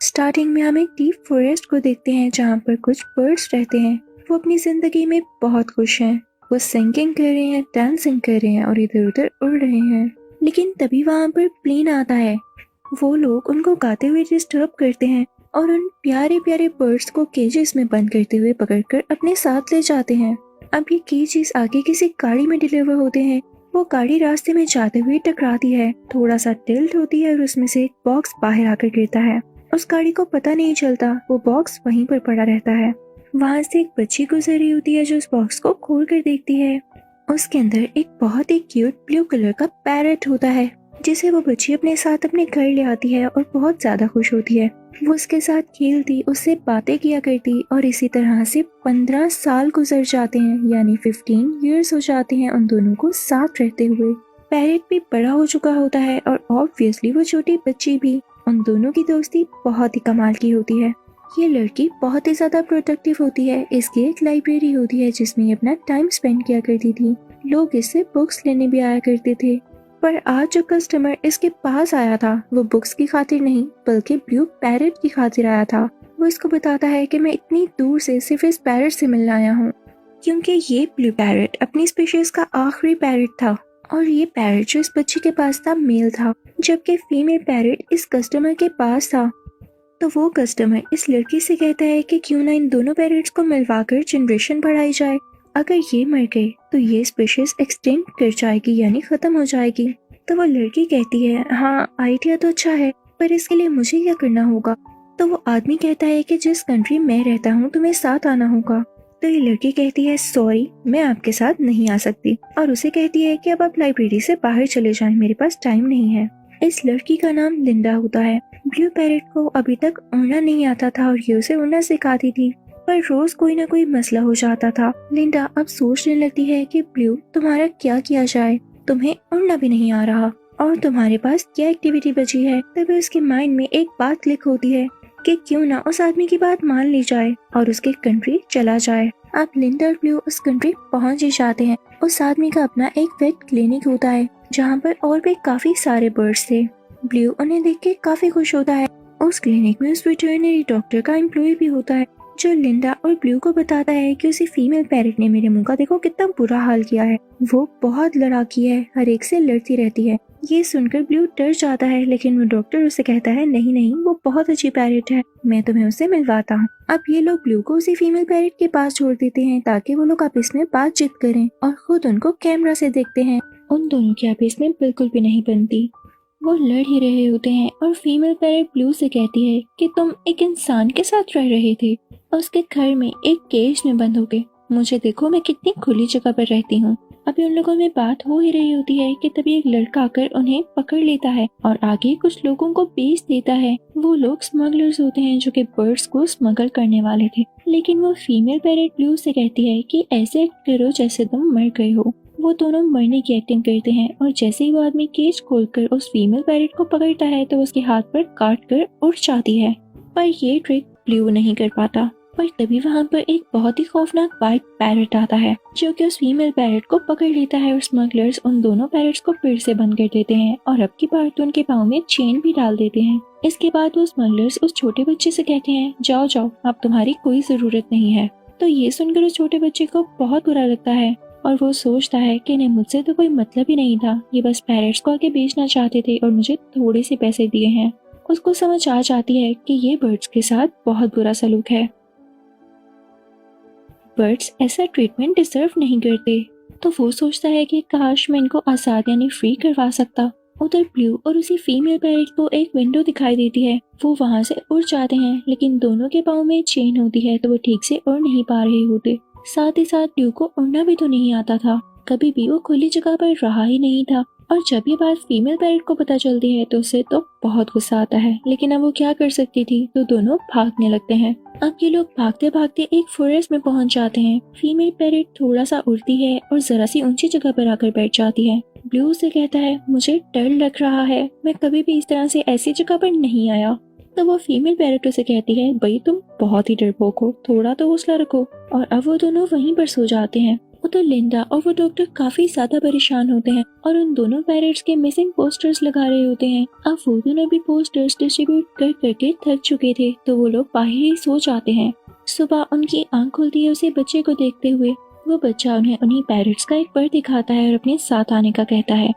Starting में हम एक डीप फॉरेस्ट को देखते हैं जहाँ पर कुछ बर्ड्स रहते हैं। वो अपनी जिंदगी में बहुत खुश हैं। वो सिंगिंग कर रहे हैं, डांसिंग कर रहे हैं और इधर उधर उड़ रहे हैं। लेकिन तभी वहाँ पर प्लेन आता है। वो लोग उनको गाते हुए डिस्टर्ब करते हैं और उन प्यारे प्यारे बर्ड्स को केजेस में बंद करते हुए पकड़कर अपने साथ ले जाते हैं। अब ये केजेस आगे किसी गाड़ी में डिलीवर होते हैं। वो गाड़ी रास्ते में जाते हुए टकराती है, थोड़ा सा टिल्ट होती है और उसमें से एक बॉक्स बाहर आकर गिरता है। उस गाड़ी को पता नहीं चलता, वो बॉक्स वहीं पर पड़ा रहता है। वहां से एक बच्ची गुजर रही होती है जो उस बॉक्स को खोल कर देखती है। उसके अंदर एक बहुत ही क्यूट ब्लू कलर का पैरट होता है, जिसे वो बच्ची अपने साथ अपने घर ले आती है और बहुत ज्यादा खुश होती है। वो उसके साथ खेलती, उससे बातें किया करती और इसी तरह से 15 साल गुजर जाते हैं, यानी 15 ईयर्स हो जाते हैं उन दोनों को साथ रहते हुए। पैरट भी बड़ा हो चुका होता है और ऑब्वियसली वो छोटी बच्ची भी। उन दोनों की दोस्ती बहुत ही कमाल की होती है। ये लड़की बहुत ही ज्यादा प्रोडक्टिव होती है। इसकी एक लाइब्रेरी होती है जिसमें ये अपना टाइम स्पेंड किया करती थी। लोग इससे बुक्स लेने भी आया करते थे। पर आज जो कस्टमर इसके पास आया था वो बुक्स की खातिर नहीं बल्कि ब्लू पैरट की खातिर आया था। वो इसको बताता है कि मैं इतनी दूर से सिर्फ इस पैरट से मिलने आया हूँ, क्योंकि ये ब्लू पैरट अपनी स्पीशीज का आखिरी पैरट था और ये पैरट जो इस बच्ची के पास था मेल था, जबकि फीमेल पैरट इस कस्टमर के पास था। तो वो कस्टमर इस लड़की से कहता है कि क्यों ना इन दोनों पैरट्स को मिलवाकर जनरेशन बढ़ाई जाए। अगर ये मर गए तो ये स्पीशीज एक्सटेंड कर जाएगी, यानी खत्म हो जाएगी। तो वो लड़की कहती है हाँ आइडिया तो अच्छा है, पर इसके लिए मुझे क्या करना होगा। तो वो आदमी कहता है कि जिस कंट्री में रहता हूँ तुम्हें साथ आना होगा। तो ये लड़की कहती है सॉरी मैं आपके साथ नहीं आ सकती, और उसे कहती है कि अब आप लाइब्रेरी से बाहर चले जाएं, मेरे पास टाइम नहीं है। इस लड़की का नाम लिंडा होता है। ब्लू पैरट को अभी तक उड़ना नहीं आता था और ये उसे उड़ना सिखाती थी, पर रोज कोई ना कोई मसला हो जाता था। लिंडा अब सोचने लगती है कि ब्लू तुम्हारा क्या किया जाए, तुम्हें उड़ना भी नहीं आ रहा और तुम्हारे पास क्या एक्टिविटी बची है। तभी उसके माइंड में एक बात क्लिक होती है कि क्यों ना उस आदमी की बात मान ली जाए और उसके कंट्री चला जाए। अब लिंडा और ब्लू उस कंट्री पहुंच ही जाते हैं। उस आदमी का अपना एक वेट क्लिनिक होता है जहाँ पर और भी काफी सारे बर्ड्स थे। ब्लू उन्हें देख के काफी खुश होता है। उस क्लिनिक में उस वेटरनरी डॉक्टर का एम्प्लॉय भी होता है जो लिंडा और ब्लू को बताता है कि उसी फीमेल पैरट ने मेरे मुंह का देखो कितना बुरा हाल किया है। वो बहुत लड़ाकी है, हर एक से लड़ती रहती है। ये सुनकर ब्लू डर जाता है, लेकिन वो डॉक्टर उसे कहता है नहीं नहीं वो बहुत अच्छी पैरट है, मैं तुम्हें उससे मिलवाता हूँ। अब ये लोग ब्लू को उसी फीमेल पैरट के पास छोड़ देते हैं ताकि वो लोग आपस में बातचीत करें और खुद उनको कैमरा से देखते हैं। उन दोनों की आपस में बिल्कुल भी नहीं बनती। वो लड़ ही रहे होते हैं और फीमेल पैरट ब्लू से कहती है कि तुम एक इंसान के साथ रह रहे थे और उसके घर में एक केज में बंद हो गए। मुझे देखो मैं कितनी खुली जगह पर रहती हूँ। अभी उन लोगों में बात हो ही रही होती है कि तभी एक लड़का आकर उन्हें पकड़ लेता है और आगे कुछ लोगों को बेच देता है। वो लोग स्मगलर्स होते हैं जो कि बर्ड्स को स्मगल करने वाले थे। लेकिन वो फीमेल पैरट ब्लू से कहती है कि ऐसे एक्ट करो जैसे तुम मर गए हो। वो दोनों मरने की एक्टिंग करते हैं और जैसे ही वो आदमी केज खोलकर उस फीमेल पैरट को पकड़ता है तो उसके हाथ पर काट कर उड़ जाती है। पर ये ट्रिक ब्लू नहीं कर पाता। पर तभी वहाँ पर एक बहुत ही खौफनाक वाइट पैरट आता है जो कि उस फीमेल पैरट को पकड़ लेता है और स्मगलर्स उन दोनों पैरट्स को फिर से बंद कर देते हैं और अब की बार तो उनके पाँव में चेन भी डाल देते हैं। इसके बाद वो स्मगलर्स उस छोटे बच्चे से कहते हैं जाओ जाओ अब तुम्हारी कोई जरूरत नहीं है। तो ये सुनकर उस छोटे बच्चे को बहुत बुरा लगता है और वो सोचता है कि नहीं मुझसे तो कोई मतलब ही नहीं था, ये बस पैरट्स को आगे बेचना चाहते थे और मुझे थोड़े से पैसे दिए हैं। उसको समझ आ जाती है कि ये बर्ड्स के साथ बहुत बुरा सलूक है। बर्ड्स ऐसा ट्रीटमेंट डिजर्व नहीं करते। तो वो सोचता है कि काश मैं इनको आजाद यानी फ्री करवा सकता। उधर ब्लू और उसी फीमेल पैरट को एक विंडो दिखाई देती है। वो वहाँ से उड़ जाते हैं, लेकिन दोनों के पाँव में चेन होती है तो वो ठीक से उड़ नहीं पा रहे होते। साथ ही साथ ब्लू को उड़ना भी तो नहीं आता था, कभी भी वो खुली जगह पर रहा ही नहीं था। और जब ये बात फीमेल पैरट को पता चलती है तो उसे तो बहुत गुस्सा आता है, लेकिन अब वो क्या कर सकती थी। तो दोनों भागने लगते हैं। अब ये लोग भागते भागते एक फॉरेस्ट में पहुंच जाते हैं। फीमेल पैरट थोड़ा सा उड़ती है और जरा सी ऊंची जगह पर आकर बैठ जाती है। ब्लू से कहता है मुझे डर लग रहा है, मैं कभी भी इस तरह से ऐसी जगह पर नहीं आया। तो वो फीमेल पैरट उसे कहती है भाई तुम बहुत ही डरपोक हो, थोड़ा तो हौसला रखो। और अब वो दोनों वहीं पर सो जाते हैं। उधर लिंडा और वो डॉक्टर काफी ज्यादा परेशान होते हैं और उन दोनों पैरेट्स के मिसिंग पोस्टर्स लगा रहे होते हैं। अब वो दोनों भी पोस्टर्स डिस्ट्रीब्यूट कर करके थक चुके थे, तो वो लोग बाहर ही सो जाते हैं। सुबह उनकी आंख खुलती है उसी बच्चे को देखते हुए। वो बच्चा उन्हें उन्हीं पैरेट्स का एक पर दिखाता है और अपने साथ आने का कहता है।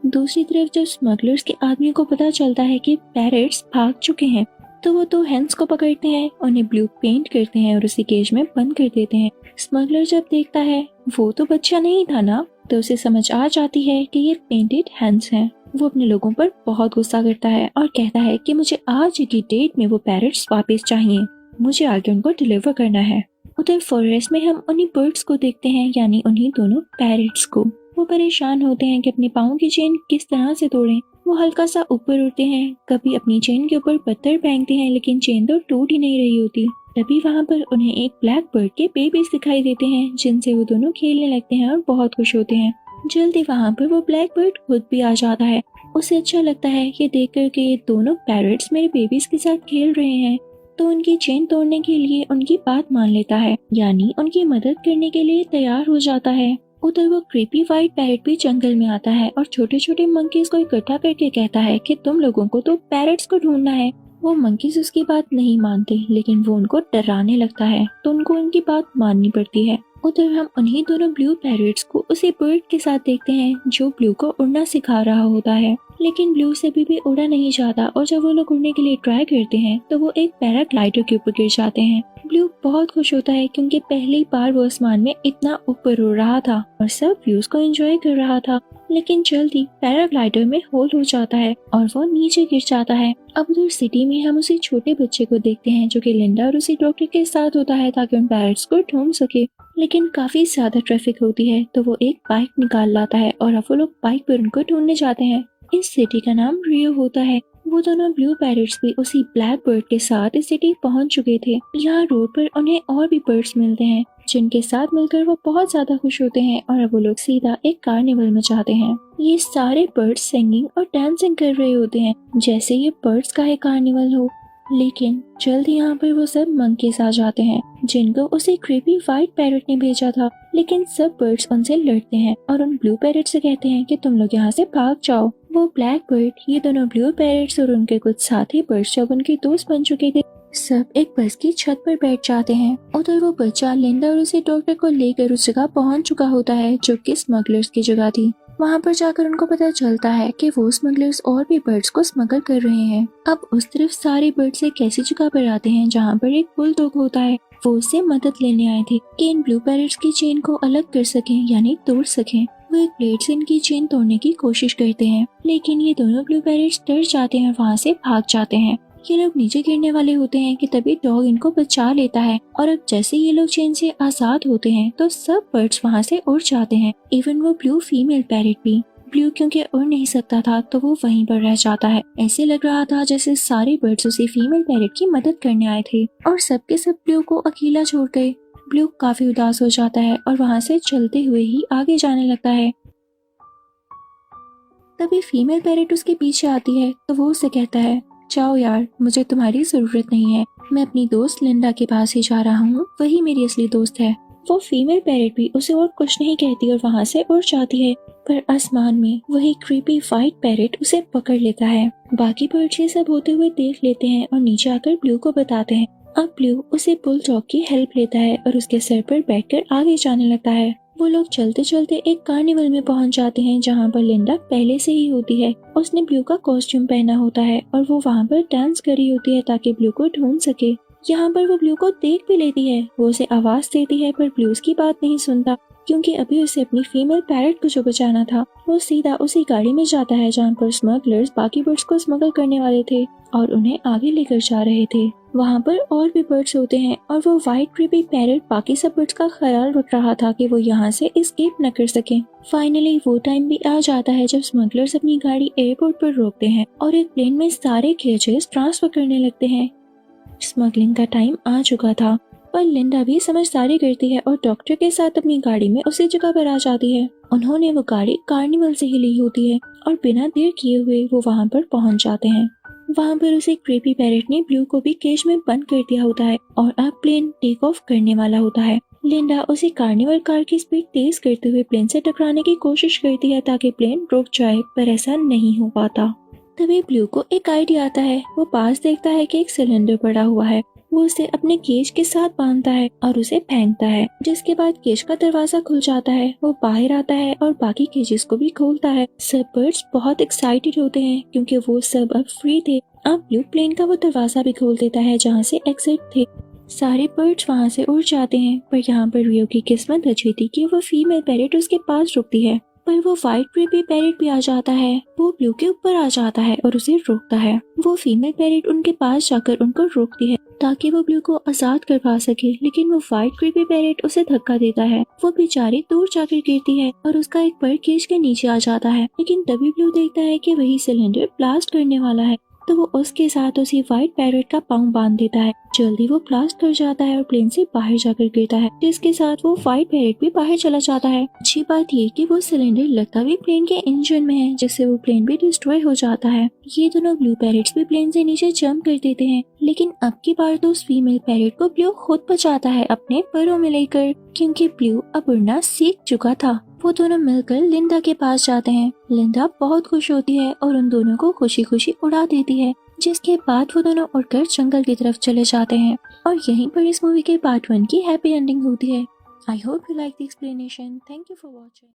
दूसरी तरफ जब स्मगलर्स के आदमी को पता चलता है कि पैरेट्स भाग चुके हैं, तो वो दो हेंस को पकड़ते हैं, उन्हें ब्लू पेंट करते हैं और उसी केज में बंद कर देते हैं। स्मगलर जब देखता है वो तो बच्चा नहीं था ना, तो उसे समझ आ जाती है कि ये पेंटेड हेंस हैं। वो अपने लोगों पर बहुत गुस्सा करता है और कहता है कि मुझे आज की डेट में वो पैरेट्स वापस चाहिए, मुझे आगे उनको डिलीवर करना है। उधर फॉरेस्ट में हम उन्हीं बर्ड्स को देखते हैं, यानी उन्हीं दोनों पैरेट्स को। वो परेशान होते हैं कि अपने पाँव की चेन किस तरह से तोड़ें। वो हल्का सा ऊपर उड़ते हैं, कभी अपनी चेन के ऊपर पत्थर फेंकते हैं, लेकिन चेन तो टूट ही नहीं रही होती। तभी वहाँ पर उन्हें एक ब्लैक बर्ड के बेबीज दिखाई देते हैं, जिनसे वो दोनों खेलने लगते हैं और बहुत खुश होते हैं। जल्दी वहाँ पर वो ब्लैक बर्ड खुद भी आ जाता है। उसे अच्छा लगता है ये देख कर के ये दोनों पैरट्स मेरे बेबीज के साथ खेल रहे हैं, तो उनकी चेन तोड़ने के लिए उनकी बात मान लेता है, यानी उनकी मदद करने के लिए तैयार हो जाता है। उधर वो क्रीपी व्हाइट पैरट भी जंगल में आता है और छोटे छोटे मंकीज को इकट्ठा करके कहता है कि तुम लोगों को तो पैरट्स को ढूंढना है। वो मंकीज उसकी बात नहीं मानते, लेकिन वो उनको डराने लगता है, तो उनको उनकी बात माननी पड़ती है। उधर हम उन्हीं दोनों ब्लू पैरट्स को उसी बर्ड के साथ देखते हैं जो ब्लू को उड़ना सिखा रहा होता है, लेकिन ब्लू से भी उड़ा नहीं जाता और जब वो लोग उड़ने के लिए ट्राई करते हैं तो वो एक पैराग्लाइडर के ऊपर गिर जाते हैं। ब्लू बहुत खुश होता है क्योंकि पहली बार वो आसमान में इतना ऊपर उड़ रहा था और सब व्यूज को एंजॉय कर रहा था, लेकिन जल्दी पैराग्लाइडर में होल हो जाता है और वो नीचे गिर जाता है। अब उधर सिटी में हम उसी छोटे बच्चे को देखते हैं जो कि लिंडा और उसी डॉक्टर के साथ होता है ताकि उन पैरट्स को ढूंढ सके, लेकिन काफी ज्यादा ट्रैफिक होती है, तो वो एक बाइक निकाल लाता है और अब वो लोग बाइक पर उनको ढूंढने जाते हैं। इस सिटी का नाम रियो होता है। वो दोनों ब्लू पैरट्स भी उसी ब्लैक बर्ड के साथ इस सिटी पहुंच चुके थे। यहाँ रोड पर उन्हें और भी बर्ड्स मिलते हैं, जिनके साथ मिलकर वो बहुत ज्यादा खुश होते हैं और अब वो लोग सीधा एक कार्निवल में जाते हैं। ये सारे बर्ड्स सिंगिंग और डांसिंग कर रहे होते हैं जैसे ये बर्ड्स का एक कार्निवल हो, लेकिन जल्द यहाँ पर वो सब मंकीज आ जाते हैं जिनको उसे क्रीपी व्हाइट पैरट ने भेजा था, लेकिन सब बर्ड्स उनसे लड़ते हैं और उन ब्लू पैरट से कहते हैं कि तुम लोग यहाँ से भाग जाओ। वो ब्लैक बर्ड, ये दोनों ब्लू पैरट्स और उनके कुछ साथी बर्ड्स जब उनके दोस्त बन चुके थे, सब एक बस की छत पर बैठ जाते हैं। उधर वो बच्चा लिंडा और उसे डॉक्टर को लेकर उस जगह पहुंच चुका होता है जो कि स्मगलर्स की जगह थी। वहाँ पर जाकर उनको पता चलता है कि वो स्मगलर्स और भी बर्ड्स को स्मगल कर रहे हैं। अब उस तरफ सारे बर्ड्स एक ऐसी जगह पर आते हैं जहाँ पर एक बुलडॉग होता है। वो उससे मदद लेने आए थे कि इन ब्लू पैरट्स की चेन को अलग कर सकें, यानी तोड़ सकें। वो एक ब्लेड से इनकी चेन तोड़ने की कोशिश करते हैं, लेकिन ये दोनों ब्लू पैरट्स डर जाते हैं और वहाँ से भाग जाते हैं। ये लोग नीचे गिरने वाले होते हैं कि तभी डॉग इनको बचा लेता है और अब जैसे ये लोग चेन से आजाद होते हैं तो सब बर्ड्स वहाँ से उड़ जाते हैं, इवन वो ब्लू फीमेल पैरट भी। ब्लू क्योंकि उड़ नहीं सकता था तो वो वहीं पर रह जाता है। ऐसे लग रहा था जैसे सारे बर्ड्स उसी फीमेल पैरट की मदद करने आए थे और सबके सब ब्लू को अकेला छोड़ गए। ब्लू काफी उदास हो जाता है और वहाँ से चलते हुए ही आगे जाने लगता है। तभी फीमेल पैरट उसके पीछे आती है तो वो उसे कहता है, जाओ यार, मुझे तुम्हारी जरूरत नहीं है, मैं अपनी दोस्त लिंडा के पास ही जा रहा हूँ, वही मेरी असली दोस्त है। वो फीमेल पैरट भी उसे और कुछ नहीं कहती और वहाँ से उड़ जाती है, पर आसमान में वही क्रीपी व्हाइट पैरट उसे पकड़ लेता है। बाकी बर्ड्स ये सब होते हुए देख लेते हैं और नीचे आकर ब्लू को बताते हैं। अब ब्लू उसे बुलडॉग की हेल्प लेता है और उसके सर पर बैठकर आगे जाने लगता है। वो लोग चलते चलते एक कार्निवल में पहुंच जाते हैं जहां पर लिंडा पहले से ही होती है। उसने ब्लू का कॉस्ट्यूम पहना होता है और वो वहां पर डांस कर रही होती है ताकि ब्लू को ढूंढ सके। यहाँ पर वो ब्लू को देख भी लेती है, वो उसे आवाज देती है, पर ब्लू उसकी बात नहीं सुनता क्योंकि अभी उसे अपनी फीमेल पैरट को जो बचाना था। वो सीधा उसी गाड़ी में जाता है जहाँ पर स्मगलर्स बाकी बर्ड्स को स्मगल करने वाले थे और उन्हें आगे लेकर जा रहे थे। वहाँ पर और भी बर्ड्स होते हैं और वो व्हाइट क्रीपी पैरट बाकी सब बर्ड्स का ख्याल रख रहा था कि वो यहाँ से एस्केप न कर सके। फाइनली वो टाइम भी आ जाता है जब स्मगलर्स अपनी गाड़ी एयरपोर्ट पर रोकते हैं और एक प्लेन में सारे केजेस ट्रांसफर करने लगते हैं। स्मगलिंग का टाइम आ चुका था, पर लिंडा भी समझदारी करती है और डॉक्टर के साथ अपनी गाड़ी में उसी जगह पर आ जाती है। उन्होंने वो गाड़ी कार्निवल से ही ली होती है और बिना देर किए हुए वो वहाँ पर पहुँच जाते हैं। वहाँ पर उसे क्रीपी पैरट ने ब्लू को भी केज में बंद कर दिया होता है और अब प्लेन टेक ऑफ करने वाला होता है। लिंडा उसी कार्निवल कार की स्पीड तेज करते हुए प्लेन से टकराने की कोशिश करती है ताकि प्लेन रुक जाए, पर ऐसा नहीं हो पाता। तभी ब्लू को एक आइडिया आता है। वो पास देखता है कि एक सिलेंडर पड़ा हुआ है। वो उसे अपने केज के साथ बांधता है और उसे फेंकता है, जिसके बाद केज का दरवाजा खुल जाता है। वो बाहर आता है और बाकी केजेस को भी खोलता है। सब बर्ड्स बहुत एक्साइटेड होते हैं क्योंकि वो सब अब फ्री थे। अब ब्लू प्लेन का वो दरवाजा भी खोल देता है जहाँ से एग्जिट थे। सारे बर्ड्स वहाँ से उड़ जाते हैं, पर यहाँ पर रियो की किस्मत अच्छी थी कि वो फीमेल पैरेट उसके पास रुकती है। पर वो व्हाइट बेबी पैरेट भी आ जाता है। वो ब्लू के ऊपर आ जाता है और उसे रोकता है। वो फीमेल पैरेट उनके पास जाकर उनको रोकती है ताकि वो ब्लू को आजाद करवा सके, लेकिन वो व्हाइट बेबी पैरेट उसे धक्का देता है। वो बेचारी दूर जाकर गिरती है और उसका एक पर केज के नीचे आ जाता है। लेकिन तभी ब्लू देखता है कि वही सिलेंडर ब्लास्ट करने वाला है, तो वो उसके साथ उसी व्हाइट पैरेट का पाँव बांध देता है। जल्दी वो ब्लास्ट कर जाता है और प्लेन से बाहर जाकर गिरता है, जिसके साथ वो व्हाइट पैरेट भी बाहर चला जाता है। अच्छी बात ये कि वो सिलेंडर लगता भी प्लेन के इंजन में है, जिससे वो प्लेन भी डिस्ट्रॉय हो जाता है। ये दोनों ब्लू पैरेट्स भी प्लेन से नीचे जंप कर देते हैं, लेकिन अब की बार तो उस फीमेल पैरेट को ब्लू खुद बचाता है अपने परों में लेकर, क्योंकि ब्लू अब उड़ना सीख चुका था। वो दोनों मिलकर लिंडा के पास जाते हैं। लिंडा बहुत खुश होती है और उन दोनों को खुशी खुशी उड़ा देती है, जिसके बाद वो दोनों उड़कर जंगल की तरफ चले जाते हैं। और यहीं पर इस मूवी के पार्ट 1 की हैप्पी एंडिंग होती है। I hope you like the explanation. Thank you for watching.